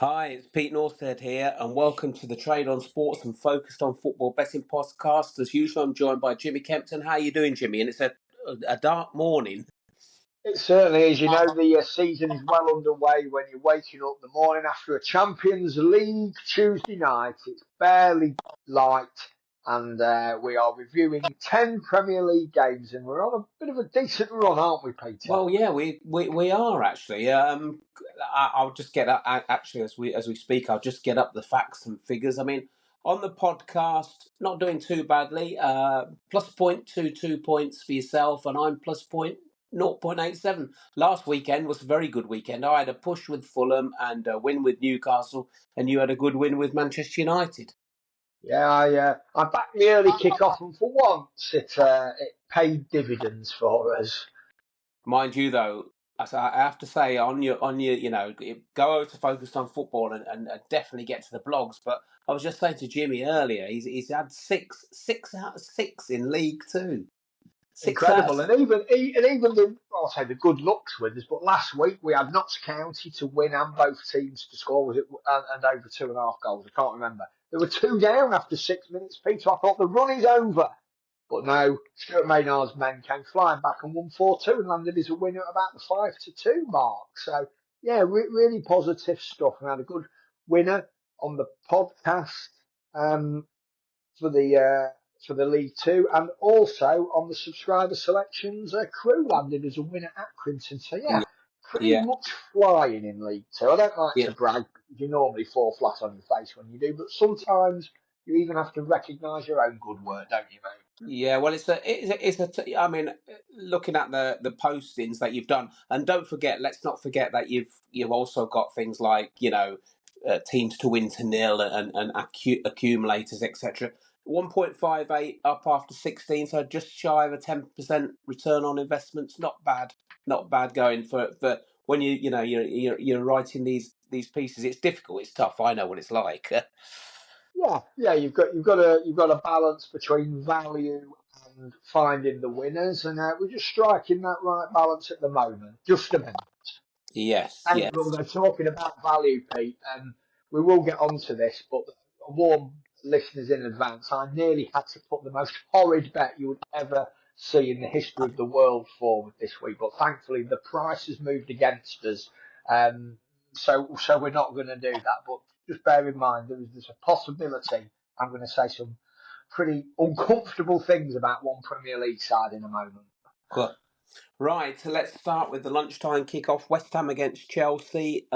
Hi, it's Pete Norstead here, and welcome to the Trade on Sports and Focused on Football Betting podcast. As usual, I'm joined by Jimmy Kempton. How are you doing, Jimmy? And it's a dark morning. It certainly is. You know, the season is well underway when you're waking up the morning after a Champions League Tuesday night. It's barely light, and we are reviewing 10 Premier League games, and we're on a bit of a decent run, aren't we, Peter? Well, yeah, we are actually. I'll just get up actually as we speak. I'll just get up the facts and figures. I mean, on the podcast, not doing too badly. Plus 0.22 points for yourself, and I'm plus 0.87. Last weekend was a very good weekend. I had a push with Fulham and a win with Newcastle, and you had a good win with Manchester United. Yeah, I backed the early kick-off, and for once, it paid dividends for us. Mind you, though, I have to say on your, go over to Focused on Football and definitely get to the blogs. But I was just saying to Jimmy earlier, he's had six out of 6 in League Two. Six out. Incredible, and even the I'll say the good lucks with us. But last week we had Notts County to win and both teams to score, was it, and over 2.5 goals. I can't remember. There were 2 down after 6 minutes. Peter, I thought the run is over, but no. Stuart Maynard's men came flying back and won 4-2 and landed as a winner at about the 5-2 mark. So yeah, really positive stuff. And had a good winner on the podcast. For the League Two, and also on the subscriber selections, Crew landed as a winner at Crimson. So yeah, pretty Yeah, much flying in League Two. I don't like yeah. to brag because you normally fall flat on your face when you do, but sometimes you even have to recognise your own good work, don't you, mate? Yeah, well, I mean, looking at the postings that you've done, and don't forget, let's not forget that you've also got things like teams to win to nil and accumulators, etc. 1.58 up after 16, so just shy of a 10% return on investments. Not bad going for when you're writing these pieces. It's difficult, it's tough. I know what it's like. Yeah. You've got a balance between value and finding the winners, and we're just striking that right balance at the moment, just about. Yes, And yes. although talking about value, Pete, we will get onto this, but warm listeners in advance, I nearly had to put the most horrid bet you would ever see in the history of the world forward this week, but thankfully the price has moved against us, um, so we're not going to do that. But just bear in mind there's a possibility I'm going to say some pretty uncomfortable things about one Premier League side in a moment. Cool. Right, so let's start with the lunchtime kickoff. West Ham against Chelsea.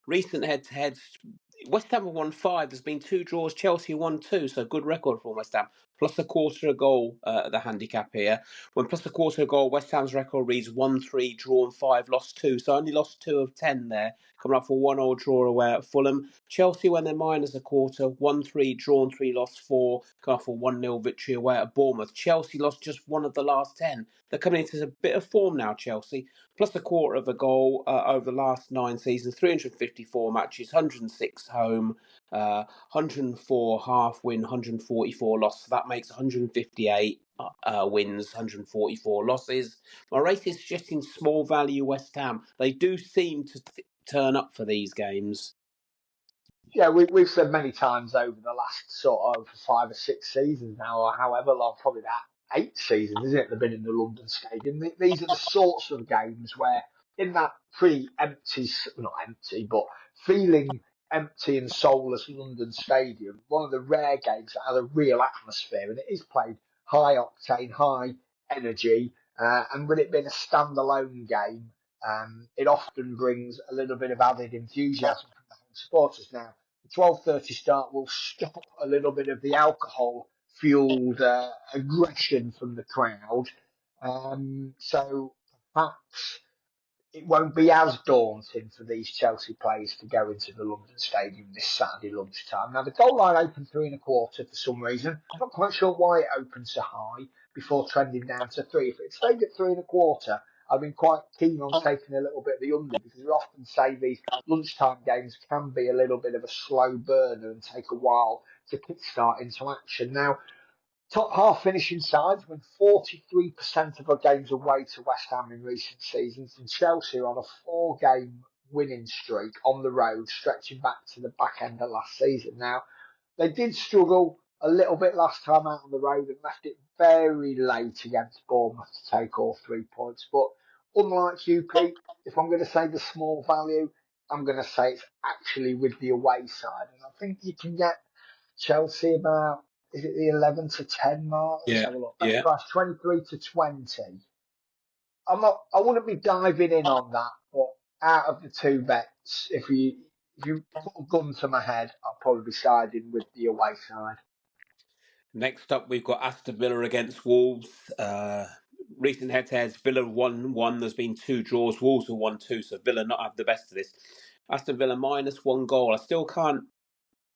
Recent head-to-heads. West Ham have won 5. There's been 2 draws. Chelsea won 2, so good record for West Ham. Plus a quarter a goal, the handicap here. When plus a quarter a goal, West Ham's record reads 1-3, drawn 5, lost 2. So only lost 2 of 10 there. Coming up for 1-1 draw away at Fulham. Chelsea, when they're minus a quarter, 1-3, drawn 3, lost 4. Coming up for 1-0 victory away at Bournemouth. Chelsea lost just 1 of the last 10. They're coming into a bit of form now, Chelsea. Plus a quarter of a goal over the last 9 seasons, 354 matches, 106 home, 104 half win, 144 loss. So that makes 158 wins, 144 losses. My rate is suggesting small value West Ham. They do seem to turn up for these games. Yeah, we've said many times over the last sort of 5 or 6 seasons now, or however long, probably that 8 seasons, isn't it? They've been in the London Stadium. These are the sorts of games where, in that pretty empty, not empty, but feeling empty and soulless London Stadium, one of the rare games that has a real atmosphere, and it is played high octane, high energy, and with it being a standalone game, it often brings a little bit of added enthusiasm from the home supporters. Now, the 12:30 start will stop a little bit of the alcohol-fueled aggression from the crowd, so perhaps it won't be as daunting for these Chelsea players to go into the London Stadium this Saturday lunchtime. Now, the goal line opened 3.25 for some reason. I'm not quite sure why it opened so high before trending down to 3. If it stayed at 3.25, I've been quite keen on taking a little bit of the under, because we often say these lunchtime games can be a little bit of a slow burner and take a while to kickstart into action. Now, top half finishing sides win 43% of their games away to West Ham in recent seasons, and Chelsea are on a 4-game winning streak on the road, stretching back to the back end of last season. Now, they did struggle a little bit last time out on the road and left it very late against Bournemouth to take all 3 points. But unlike you, Pete, if I'm going to say the small value, I'm going to say it's actually with the away side. And I think you can get Chelsea about, is it the 11 to 10 mark? Let's Yeah, have a look. Bet yeah. price 23 to 20. I wouldn't be diving in on that, but out of the two bets, if you put a gun to my head, I'll probably be siding with the away side. Next up, we've got Aston Villa against Wolves. Recent head-to-heads, Villa 1-1. There's been 2 draws. Wolves have won 2, so Villa not have the best of this. Aston Villa -1 goal. I still can't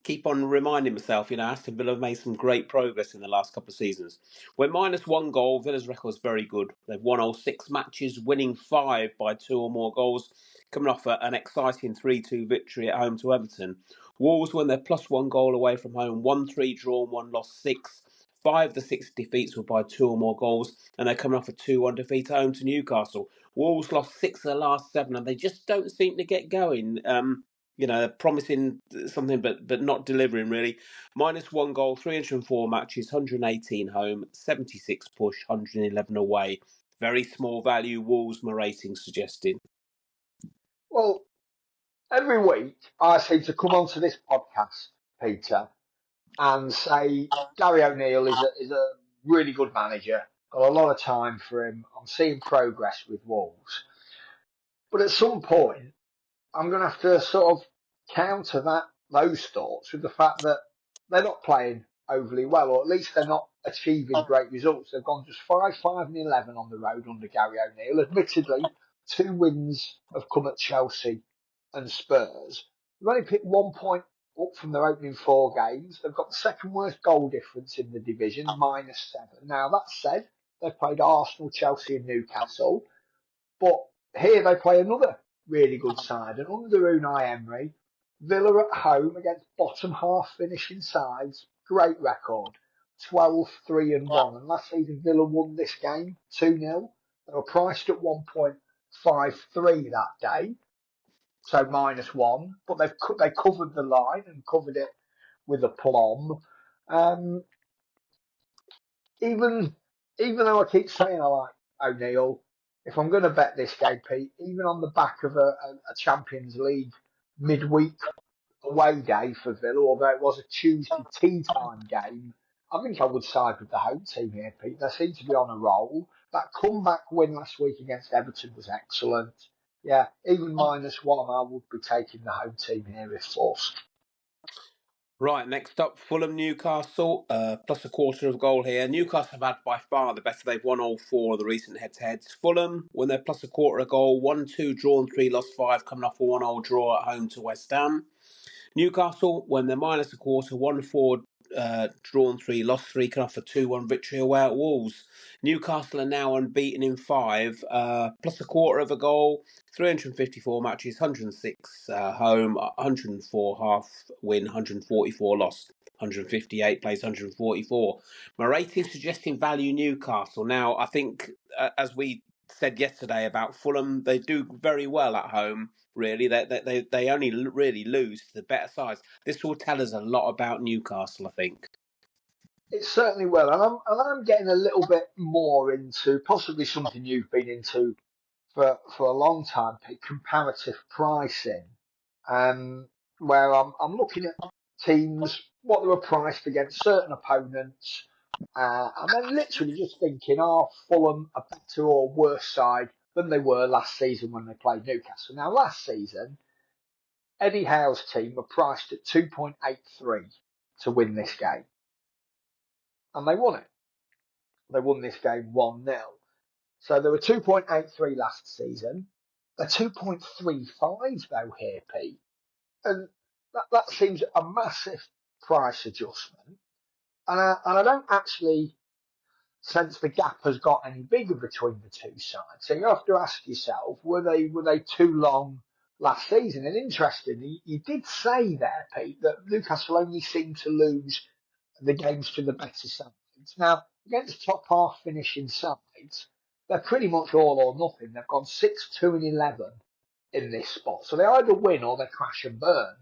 keep on reminding myself, Aston Villa have made some great progress in the last couple of seasons. When -1 goal, Villa's record is very good. They've won all 6 matches, winning 5 by 2 or more goals, coming off an exciting 3-2 victory at home to Everton. Wolves, when they're +1 goal away from home, 1-3 drawn, 1 lost 6. 5 of the 6 defeats were by 2 or more goals, and they're coming off a 2-1 defeat at home to Newcastle. Wolves lost 6 of the last 7, and they just don't seem to get going. Promising something but not delivering really. -1 goal, 304 matches, 118 home, 76 push, 111 away. Very small value, Wolves, my rating suggesting. Well, every week I seem to come onto this podcast, Peter, and say Gary O'Neill is a really good manager. Got a lot of time for him. I'm seeing progress with Wolves. But at some point, I'm going to have to sort of counter those thoughts with the fact that they're not playing overly well, or at least they're not achieving great results. They've gone just 5-5-11 on the road under Gary O'Neill. Admittedly, 2 wins have come at Chelsea and Spurs. They've only picked 1 point up from their opening 4 games. They've got the second worst goal difference in the division, -7. Now, that said, they've played Arsenal, Chelsea and Newcastle. But here they play another really good side. And under Unai Emery, Villa at home against bottom half finishing sides, great record. 12-3-1. And last season Villa won this game 2-0. They were priced at 1.53 that day, so -1. But they covered the line and covered it with aplomb. Um, even even though I keep saying I like O'Neill, if I'm going to bet this game, Pete, even on the back of a Champions League midweek away day for Villa, although it was a Tuesday tea time game, I think I would side with the home team here, Pete. They seem to be on a roll. That comeback win last week against Everton was excellent. Yeah, even -1, I would be taking the home team here if forced. Right, next up, Fulham Newcastle, +0.25 goal here. Newcastle have had by far the best. They've won all 4 of the recent head-to-heads. Fulham, when they're +0.25 goal, 1-2 drawn, 3 lost 5, coming off a 1-1 draw at home to West Ham. Newcastle, when they're -0.25, 1-4 drawn 3, lost 3, can offer 2-1 victory away at Wolves. Newcastle are now unbeaten in 5, +0.25 goal, 354 matches, 106 home, 104 half win, 144 lost, 158 plays, 144. My rating suggesting value Newcastle. Now, I think, as we said yesterday about Fulham, they do very well at home. Really, they only really lose to the better sides. This will tell us a lot about Newcastle, I think. It certainly will, and I'm getting a little bit more into possibly something you've been into for a long time, Pete, comparative pricing, where I'm looking at teams, what they were priced against certain opponents, and then literally just thinking, are Fulham a better or worse side than they were last season when they played Newcastle? Now, last season, Eddie Howe's team were priced at 2.83 to win this game, and they won it. They won this game 1-0. So they were 2.83 last season. They're 2.35 though here, Pete. And that seems a massive price adjustment. And I don't actually sense the gap has got any bigger between the two sides. So you have to ask yourself, were they too long last season? And interestingly, you did say there, Pete, that Newcastle only seemed to lose the games to the better sides. Now, against top half finishing sides, they're pretty much all or nothing. They've gone 6-2-11 in this spot. So they either win or they crash and burn.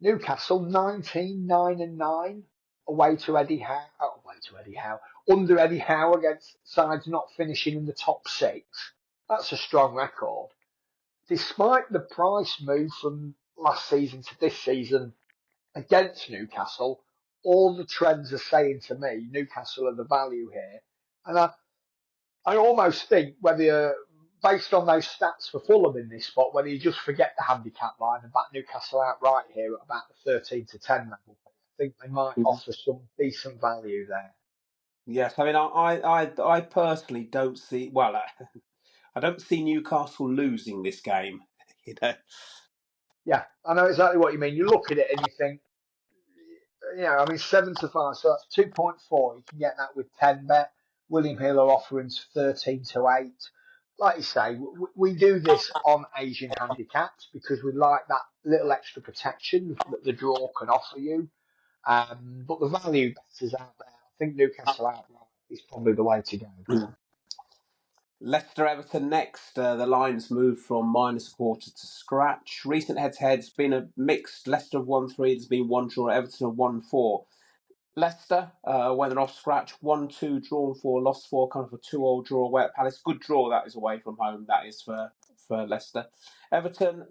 Newcastle 19, 9 and 9 away to Eddie Howe, under Eddie Howe against sides not finishing in the top six. That's a strong record. Despite the price move from last season to this season against Newcastle, all the trends are saying to me Newcastle are the value here. And I almost think whether, based on those stats for Fulham in this spot, whether you just forget the handicap line and back Newcastle outright here at about the 13 to 10 level. I think they might offer some decent value there. Yes, I mean, I personally don't see. Well, I don't see Newcastle losing this game. You know, Yeah, I know exactly what you mean. You look at it and you think, I mean, 7 to 5, so that's 2.4. You can get that with 10 bet. William Hill are offering 13 to 8. Like you say, we do this on Asian handicaps because we like that little extra protection that the draw can offer you. But the value betters out there. I think Newcastle outright is probably the way to go. Leicester Everton next. The line's moved from minus quarter to scratch. Recent head-to-head's been a mixed. Leicester have won 3. There's been 1 draw. Everton have won 4. Leicester, when they're off scratch, 1-2, drawn 4, lost 4, kind of a 2-2 draw away at Palace. Good draw that is away from home, that is for Leicester. Everton,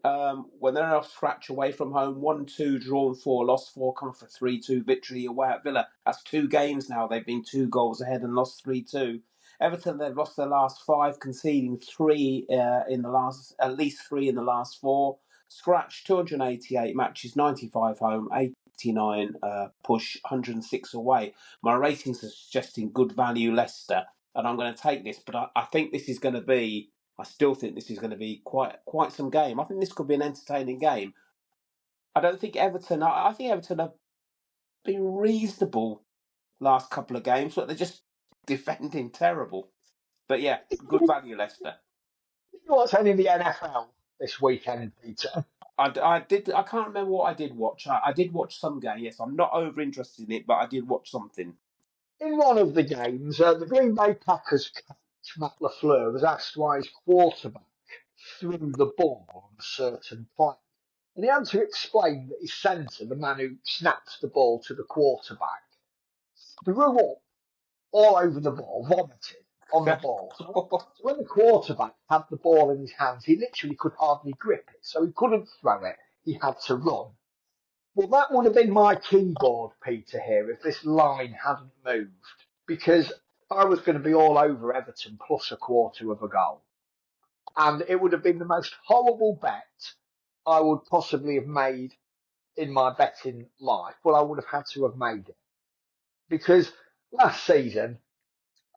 when they're off scratch away from home, 1-2, drawn 4, lost 4, kind of a 3-2 victory away at Villa. That's 2 games now. They've been 2 goals ahead and lost 3-2. Everton, they've lost their last 5, conceding 3 in the last, at least 3 in the last 4. Scratch, 288 matches, 95 home, 89 push, 106 away. My ratings are suggesting good value Leicester, and I'm going to take this, but I think this is going to be, I still think this is going to be quite some game. I think this could be an entertaining game. I don't think Everton, I think Everton have been reasonable last couple of games, but they're just defending terrible. But yeah, good value Leicester. You know what's only the NFL this weekend, Peter? I did. I can't remember what I did watch. I did watch some game. Yes, I'm not over interested in it, but I did watch something. In one of the games, the Green Bay Packers coach, Matt LaFleur, was asked why his quarterback threw the ball on a certain play. And he had to explain that his centre, the man who snaps the ball to the quarterback, threw up all over the ball, vomited on the ball. So when the quarterback had the ball in his hands, he literally could hardly grip it. So he couldn't throw it. He had to run. Well, that would have been my keyboard, Peter, here, if this line hadn't moved. Because I was going to be all over Everton plus a quarter of a goal. And it would have been the most horrible bet I would possibly have made in my betting life. Well, I would have had to have made it. Because last season,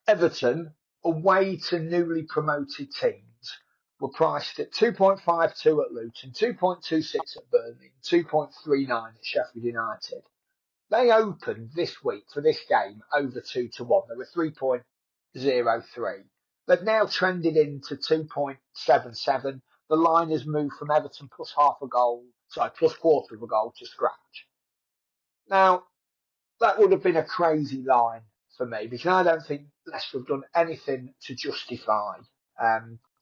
Everton, away to newly promoted teams, were priced at 2.52 at Luton, 2.26 at Burnley, 2.39 at Sheffield United. They opened this week for this game over 2-1. They were 3.03. They've now trended into 2.77. The line has moved from Everton plus plus quarter of a goal to scratch. Now, that would have been a crazy line for me because I don't think Leicester have done anything to justify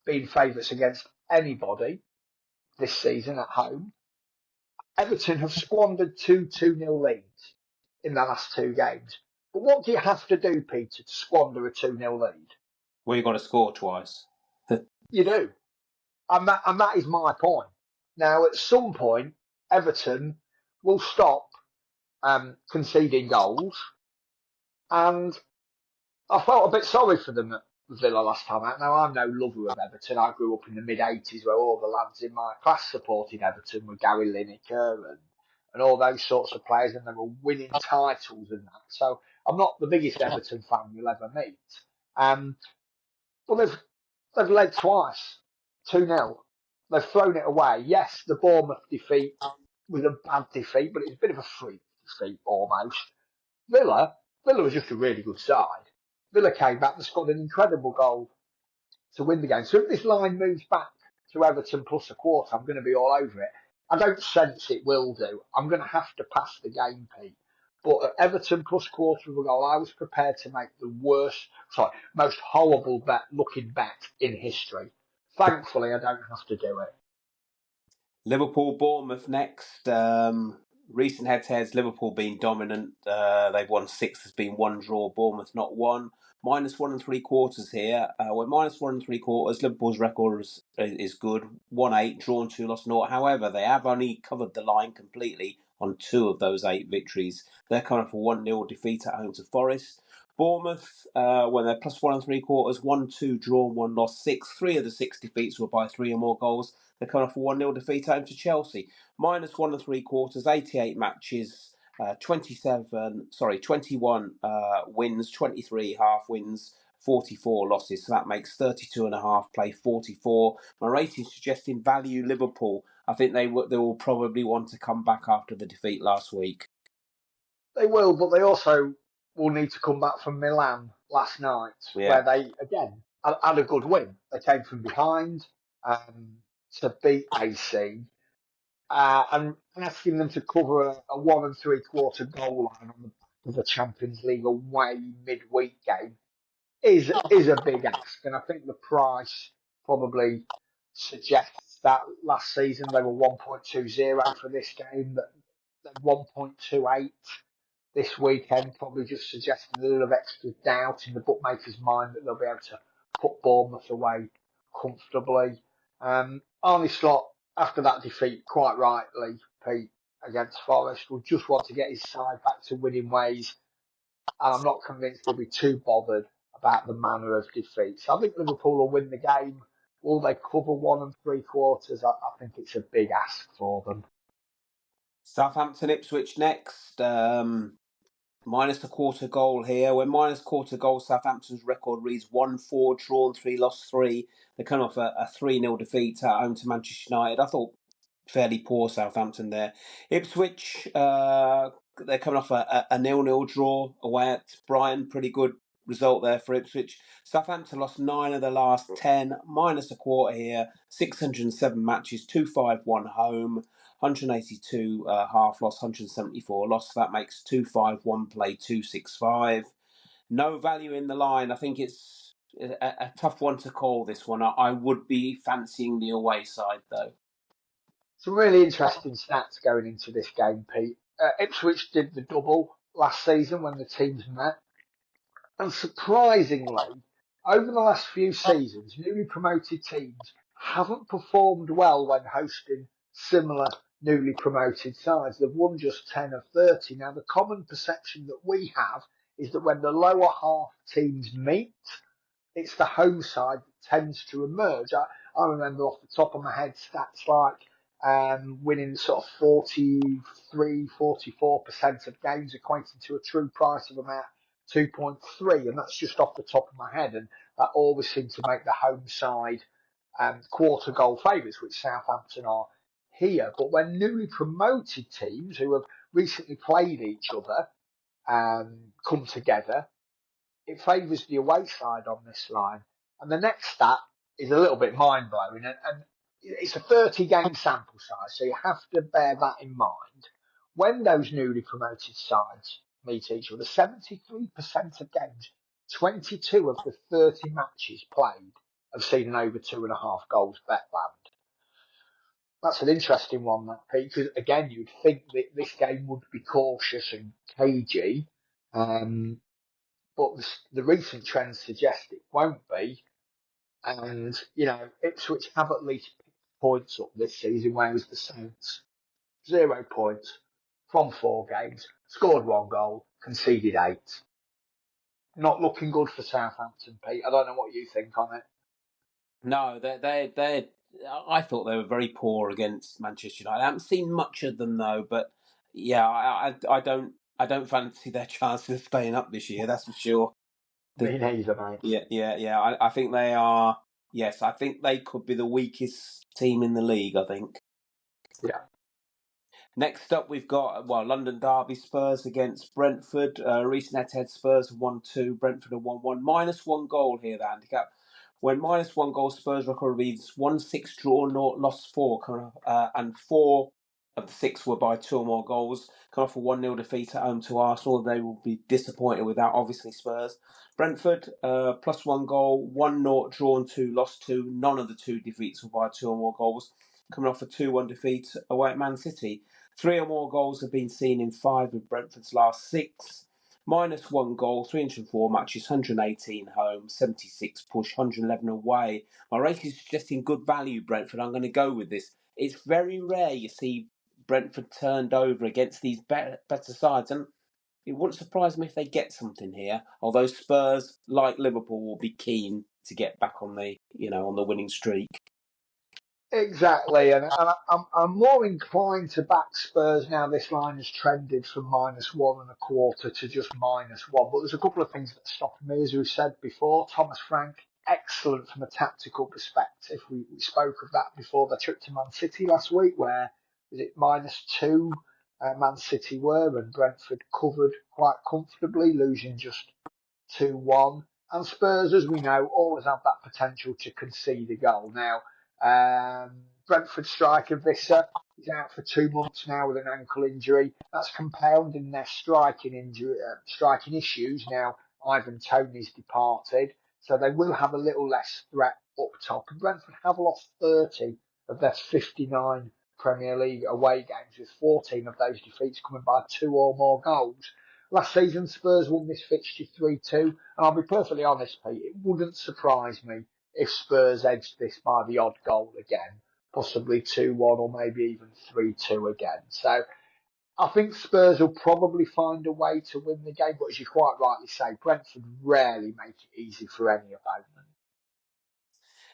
being favourites against anybody this season at home. Everton have squandered 2-0 leads in the last 2 games. But what do you have to do, Peter, to squander a 2-0 lead? Well, you got to score twice. You do. And that is my point. Now, at some point, Everton will stop conceding goals. And I felt a bit sorry for them at Villa last time out. Now, I'm no lover of Everton. I grew up in the mid-80s where all the lads in my class supported Everton with Gary Lineker and all those sorts of players, and they were winning titles and that. So I'm not the biggest Everton fan you'll ever meet. But they've led twice, 2-0. They've thrown it away. Yes, the Bournemouth defeat was a bad defeat, but it was a bit of a freak defeat almost. Villa was just a really good side. Villa came back and scored an incredible goal to win the game. So if this line moves back to Everton plus a quarter, I'm going to be all over it. I don't sense it will do. I'm going to have to pass the game, Pete. But at Everton plus quarter of a goal, I was prepared to make the most horrible looking bet in history. Thankfully, I don't have to do it. Liverpool, Bournemouth next. Recent head-to-heads, Liverpool being dominant. They've won 6. There's been 1 draw. Bournemouth not 1. -1 3/4 here. We're -1 3/4. Liverpool's record is good. 1-8, drawn 2, lost 0. However, they have only covered the line completely on 2 of those 8 victories. They're coming for 1-0 defeat at home to Forest. Bournemouth, when they're +1 3/4, 1-2, drawn 1, lost 6. 3 of the 6 defeats were by 3 or more goals. They're coming off a 1-0 defeat home to Chelsea. -1 3/4, 88 matches, 21 wins, 23 half wins, 44 losses. So that makes 32.5, play 44. My rating suggesting value Liverpool. I think they will probably want to come back after the defeat last week. They will, but they also will need to come back from Milan last night, Yeah. where they, again, had a good win. They came from behind to beat AC. And asking them to cover a 1 3/4 goal line on the back of the Champions League away midweek game is a big ask. And I think the price probably suggests that last season they were 1.20 for this game, that 1.28 this weekend, probably just suggesting a little of extra doubt in the bookmaker's mind that they'll be able to put Bournemouth away comfortably. Arne Slot, after that defeat, quite rightly, Pete, against Forest, will just want to get his side back to winning ways. And I'm not convinced he'll be too bothered about the manner of defeat. So I think Liverpool will win the game. Will they cover 1 3/4? I think it's a big ask for them. Southampton, Ipswich next. -1/4 goal here. When -1/4 goal, Southampton's record reads 1-4, drawn 3, lost 3. They come off a 3-0 defeat at home to Manchester United. I thought fairly poor Southampton there. Ipswich, they're coming off a 0-0 draw away at Brighton. Pretty good result there for Ipswich. Southampton lost 9 of the last 10, -1/4 here. 607 matches, 251 home. 182 half loss, 174 loss. That makes 251 play, 265. No value in the line. I think it's a tough one to call, this one. I would be fancying the away side, though. Some really interesting stats going into this game, Pete. Ipswich did the double last season when the teams met. And surprisingly, over the last few seasons, newly promoted teams haven't performed well when hosting similar newly promoted sides. They've won just 10 of 30. Now, the common perception that we have is that when the lower half teams meet, it's the home side that tends to emerge. I remember off the top of my head stats like winning sort of 43, 44% of games, equating to a true price of about 2.3, and that's just off the top of my head. And that always seems to make the home side quarter goal favourites, which Southampton are here. But when newly promoted teams who have recently played each other come together, it favours the away side on this line. And the next stat is a little bit mind blowing, and it's a 30 game sample size, so you have to bear that in mind. When those newly promoted sides meet each other, 73% of games, 22 of the 30 matches played have seen an over 2.5 goals bet land. That's an interesting one, that Pete, because again, you'd think that this game would be cautious and cagey. But the recent trends suggest it won't be. And, Ipswich have at least picked points up this season, whereas the Saints, 0 points from 4 games, scored 1 goal, conceded 8. Not looking good for Southampton, Pete. I don't know what you think on it. No, they. I thought they were very poor against Manchester United. I haven't seen much of them though, but yeah, I don't fancy their chances of staying up this year. That's for sure. Me neither, mate. Yeah. I think they are. Yes, I think they could be the weakest team in the league. I think. Yeah. Next up, we've got London Derby, Spurs against Brentford. Recent head-to-head, Spurs have won 2, Brentford have won 1. -1 goal here, the handicap. When -1 goal, Spurs record reads 1-6 draw, 0 lost 4, and 4 of the 6 were by 2 or more goals. Come off a 1-0 defeat at home to Arsenal. They will be disappointed with that, obviously, Spurs. Brentford, +1 goal, 1-0 drawn 2, lost 2. None of the 2 defeats were by 2 or more goals. coming off a 2-1 defeat away at Man City. 3 or more goals have been seen in 5 of Brentford's last 6. Minus 1 goal, 304 matches, 118 home, 76 push, 111 away. My rating is suggesting good value, Brentford. I'm going to go with this. It's very rare you see Brentford turned over against these better sides, and it wouldn't surprise me if they get something here. Although Spurs, like Liverpool, will be keen to get back on the on the winning streak. Exactly, and I'm more inclined to back Spurs now. This line has trended from -1.25 to just -1. But there's a couple of things that stop me, as we said before. Thomas Frank, excellent from a tactical perspective. We spoke of that before the trip to Man City last week, where was it -2? Man City were, and Brentford covered quite comfortably, losing just 2-1. And Spurs, as we know, always have that potential to concede a goal. Now, Brentford striker Visser is out for 2 months now with an ankle injury. That's compounding their striking issues. Now, Ivan Toney's departed, so they will have a little less threat up top. And Brentford have lost 30 of their 59 Premier League away games, with 14 of those defeats coming by 2 or more goals. Last season, Spurs won this fixture 3-2, and I'll be perfectly honest, Pete, it wouldn't surprise me if Spurs edged this by the odd goal again, possibly 2-1 or maybe even 3-2 again. So I think Spurs will probably find a way to win the game, but as you quite rightly say, Brentford rarely make it easy for any opponent.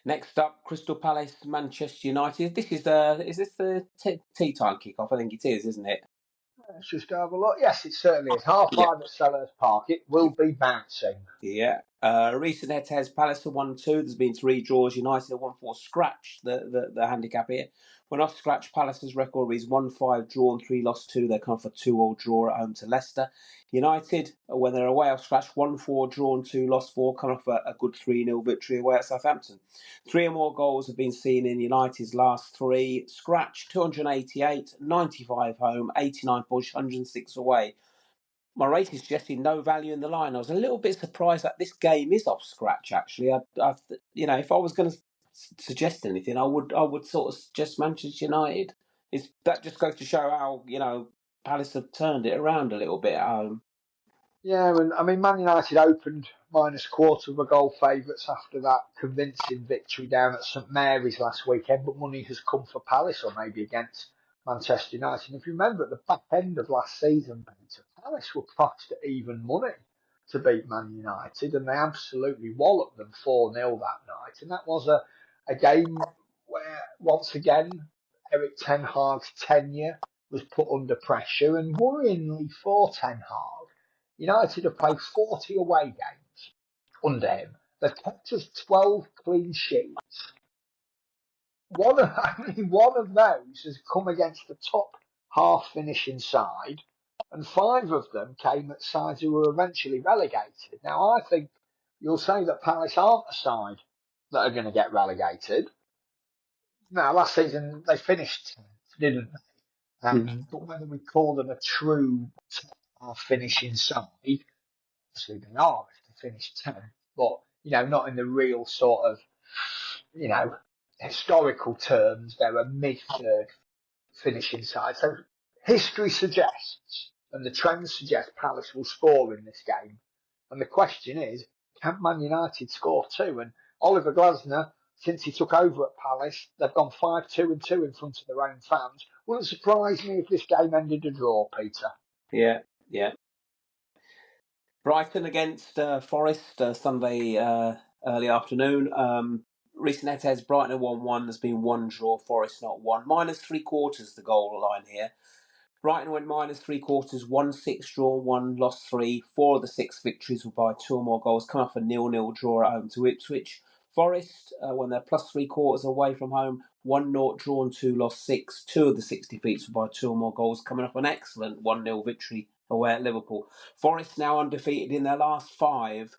Next up, Crystal Palace, Manchester United. Is this the tea time kickoff? I think it is, isn't it? Let's just have a look. Yes, it certainly is. Half Yeah. five at Sellers Park. It will be bouncing. Yeah. Recent head-to-heads, Palace have 1-2. There's been 3 draws. United have 1-4. Scratch the handicap here. When off scratch, Palace's record is 1-5 drawn, 3 lost 2. They come for a 2-2 draw at home to Leicester. United, when they're away off scratch, 1-4 drawn, 2 lost 4. Come off a good 3-0 victory away at Southampton. 3 or more goals have been seen in United's last 3. Scratch, 288, 95 home, 89 push, 106 away. My rating is suggesting no value in the line. I was a little bit surprised that this game is off scratch. Actually, if I was going to suggest anything, I would sort of suggest Manchester United. That just goes to show how Palace have turned it around a little bit at home. Yeah, and I mean, Man United opened -quarter of a goal favourites after that convincing victory down at St Mary's last weekend, but money has come for Palace, or maybe against Manchester United. And if you remember at the back end of last season, Peter, Palace were priced at even money to beat Man United, and they absolutely walloped them 4-0 that night. And that was a game where, once again, Eric Ten Hag's tenure was put under pressure, and worryingly for Ten Hag, United have played 40 away games under him. They've kept us 12 clean sheets. One of those has come against the top half finishing side, and 5 of them came at sides who were eventually relegated. Now, I think you'll say that Palace aren't a side that are going to get relegated. Now, last season they finished 10th, didn't they? Mm. But whether we call them a true top half finishing side, obviously they are if they finish 10th, but not in the real sort of you know historical terms. They're a mid-third finishing side. So history suggests, and the trends suggest, Palace will score in this game. And the question is, can Man United score too? And Oliver Glasner, since he took over at Palace, they've gone 5-2-2 in front of their own fans. Wouldn't surprise me if this game ended a draw, Peter. Yeah, yeah. Brighton against Forest Sunday early afternoon. Recent head-to-heads, Brighton have 1-1. There's been 1 draw. Forest not 1. -3/4 the goal line here. Brighton went -3/4, 1-6 draw, 1 lost 3. 4 of the 6 victories were by 2 or more goals. Come off a 0-0 draw at home to Ipswich. Forest, when they're +3/4 away from home, 1-0 drawn, 2 lost 6. 2 of the 6 defeats were by 2 or more goals. Coming off an excellent 1-0 victory away at Liverpool. Forest now undefeated in their last 5.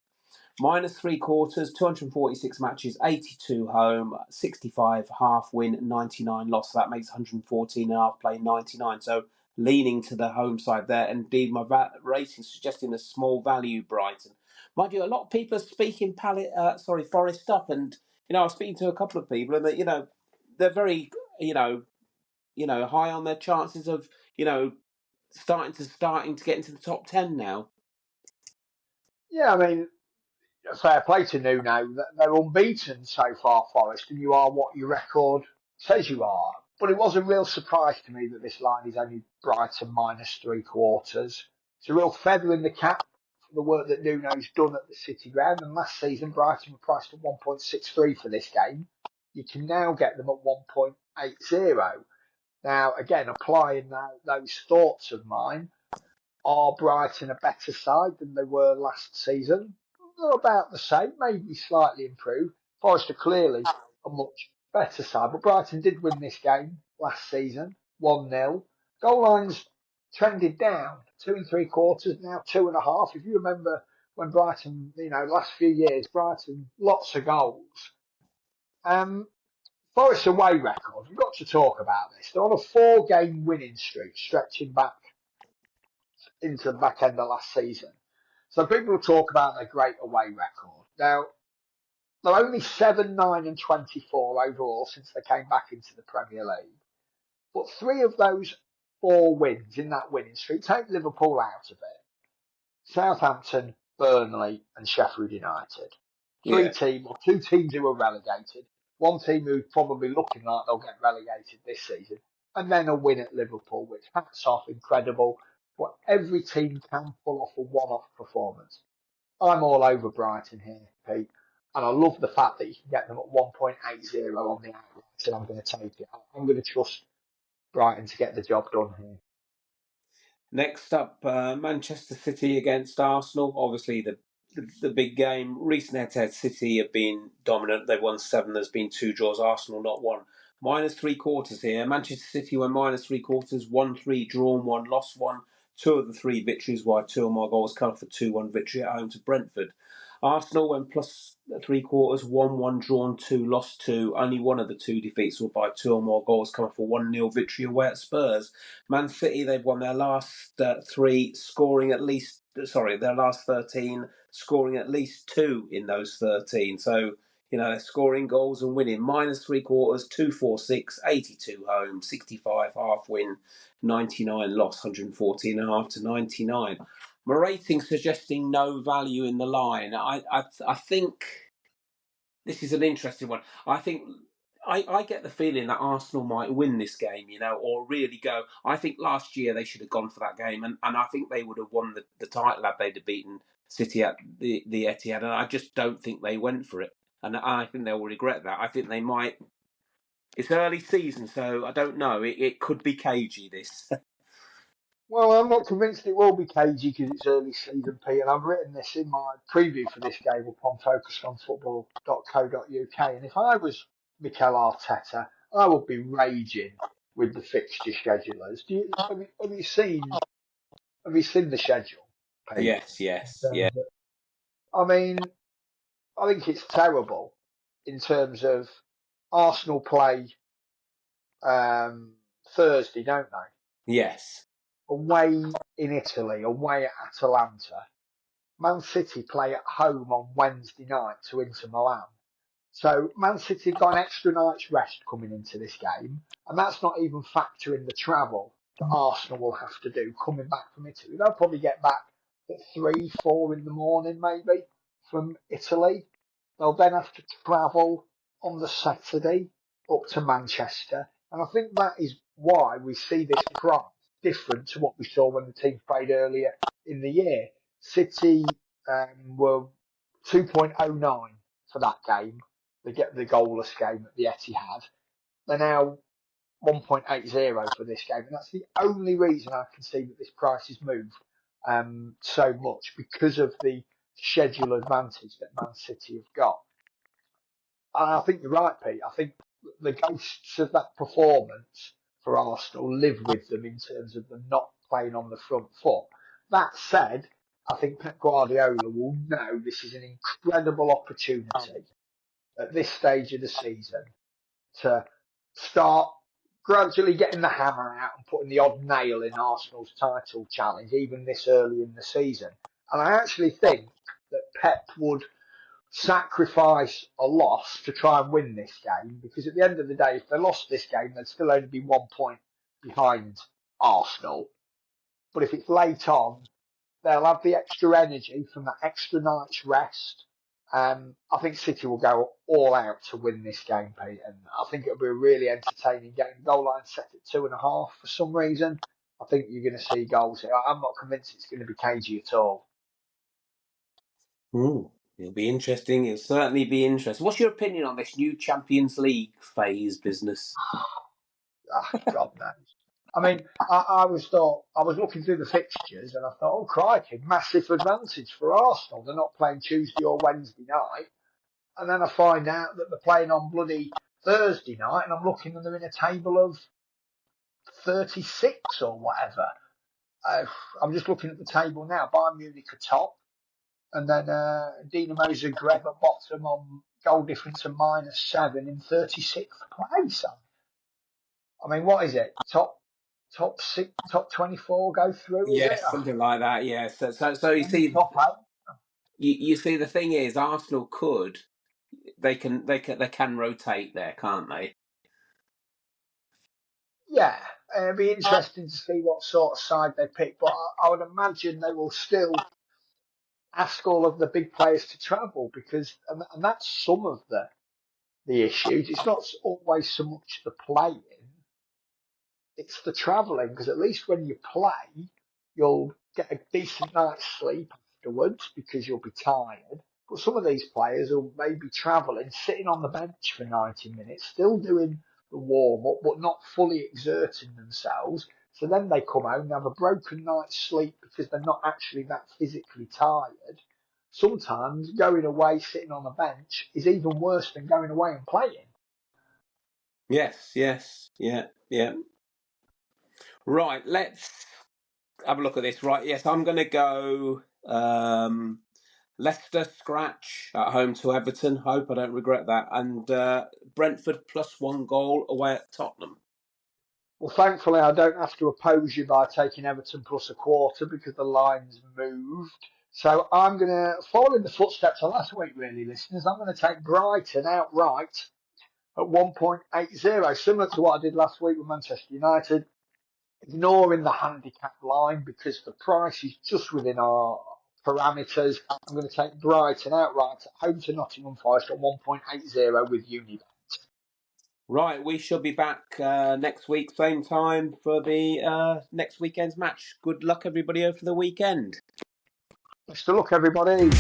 -3/4, 246 matches, 82 home, 65 half win, 99 loss. That makes 114 and a half, playing 99. So leaning to the home side there. Indeed, my rating suggesting a small value Brighton. Mind you, a lot of people are speaking Forest up, and I was speaking to a couple of people, and they're very you know, high on their chances of, starting to get into the top 10 now. Yeah, I mean, fair play to Nuno. They're unbeaten so far, Forest, and you are what your record says you are. But it was a real surprise to me that this line is only Brighton -3/4. It's a real feather in the cap for the work that Nuno's done at the City Ground. And last season, Brighton were priced at 1.63 for this game. You can now get them at 1.80. Now, again, applying those thoughts of mine, are Brighton a better side than they were last season? They're about the same, maybe slightly improved. Forest are clearly a much better side, but Brighton did win this game last season, 1-0. Goal lines trended down, 2 3/4, now 2.5. If you remember when Brighton, last few years, Brighton, lots of goals. Um, Forest away record, we've got to talk about this. They're on a 4-game winning streak stretching back into the back end of last season. So people will talk about their great away record. Now, they're only 7, 9 and 24 overall since they came back into the Premier League. But 3 of those 4 wins in that winning streak, take Liverpool out of it, Southampton, Burnley and Sheffield United. Yeah. 2 teams who were relegated, 1 team who's probably looking like they'll get relegated this season, and then a win at Liverpool, which hats off, incredible. But every team can pull off a one-off performance. I'm all over Brighton here, Pete, and I love the fact that you can get them at 1.80 on the outright, and I'm going to take it. I'm going to trust Brighton to get the job done here. Next up, Manchester City against Arsenal. Obviously, the big game. Recent head-to-head, City have been dominant. They've won 7. There's been 2 draws. Arsenal not one. -3/4 here. Manchester City were -3/4, 1-3, drawn 1, lost 1. 2 of the 3 victories, while 2 or more goals come for 2-1 victory at home to Brentford. Arsenal went +3/4, 1-1, drawn 2, lost 2. Only one of the 2 defeats were by 2 or more goals, coming for 1-0 victory away at Spurs. Man City, they've won their last 3, scoring at least, their last 13, scoring at least 2 in those 13. So, they're scoring goals and winning. -3/4, 246, 82 home, 65 half win, 99 loss, 114.5 to 99. My rating suggesting no value in the line. I think this is an interesting one. I think I get the feeling that Arsenal might win this game, or really go. I think last year they should have gone for that game, and I think they would have won the title had they'd have beaten City at the Etihad, and I just don't think they went for it, and I think they'll regret that. I think they might. It's early season, so I don't know. It could be cagey, this. Well, I'm not convinced it will be cagey because it's early season, Pete, and I've written this in my preview for this game upon focusonfootball.co.uk. And if I was Mikel Arteta, I would be raging with the fixture schedulers. Have you seen the schedule, Pete? Yes, yes, yeah. I mean, I think it's terrible in terms of Arsenal play Thursday, don't they? Yes. Away in Italy, away at Atalanta. Man City play at home on Wednesday night to Inter Milan. So Man City have got an extra night's rest coming into this game, and that's not even factoring the travel that Arsenal will have to do coming back from Italy. They'll probably get back at 3, 4 in the morning maybe from Italy. They'll then have to travel on the Saturday up to Manchester, and I think that is why we see this price different to what we saw when the team played earlier in the year. City were 2.09 for that game. They get the goalless game at the Etihad. They're now 1.80 for this game, and that's the only reason I can see that this price has moved so much because of the schedule advantage that Man City have got. And I think you're right, Pete. I think the ghosts of that performance for Arsenal live with them in terms of them not playing on the front foot. That said, I think Pep Guardiola will know this is an incredible opportunity at this stage of the season to start gradually getting the hammer out and putting the odd nail in Arsenal's title challenge, even this early in the season. And I actually think that Pep would sacrifice a loss to try and win this game, because at the end of the day, if they lost this game, they'd still only be 1 point behind Arsenal. But if it's late on, they'll have the extra energy from that extra night's rest. I think City will go all out to win this game, Pete, and I think it'll be a really entertaining game. Goal line set at 2.5 for some reason. I think you're going to see goals here. I'm not convinced it's going to be cagey at all. It'll be interesting. It'll certainly be interesting. What's your opinion on this new Champions League phase business? God knows. I mean, I was looking through the fixtures and I thought, oh crikey, massive advantage for Arsenal. They're not playing Tuesday or Wednesday night. And then I find out that they're playing on bloody Thursday night, and I'm looking and they're in a table of 36 or whatever. I'm just looking at the table now. Bayern Munich are top, and then Dinamo Zagreb at bottom on goal difference of -7 in 36th place. I mean, what is it? Top 24 go through, is it? Yes, something like that. Yes. So you see, Top 8. you see, the thing is, Arsenal they can rotate there, can't they? Yeah, it'd be interesting to see what sort of side they pick, but I would imagine they will still ask all of the big players to travel, because and that's some of the issues. It's not always so much the playing, it's the travelling, because at least when you play, you'll get a decent night's sleep afterwards because you'll be tired. But some of these players will maybe travelling, sitting on the bench for 90 minutes, still doing the warm up, but not fully exerting themselves. So then they come home and have a broken night's sleep because they're not actually that physically tired. Sometimes going away, sitting on the bench, is even worse than going away and playing. Yes. Yeah. Right, let's have a look at this. Right, yes, I'm going to go Leicester scratch at home to Everton. Hope I don't regret that. And Brentford +1 goal away at Tottenham. Well, thankfully, I don't have to oppose you by taking Everton +1/4 because the line's moved. So I'm going to follow in the footsteps of last week, really, listeners. I'm going to take Brighton outright at 1.80, similar to what I did last week with Manchester United, ignoring the handicap line because the price is just within our parameters. I'm going to take Brighton outright at home to Nottingham Forest at 1.80 with Unibet. Right, we shall be back next week, same time, for the next weekend's match. Good luck, everybody, over the weekend. Best of luck, everybody.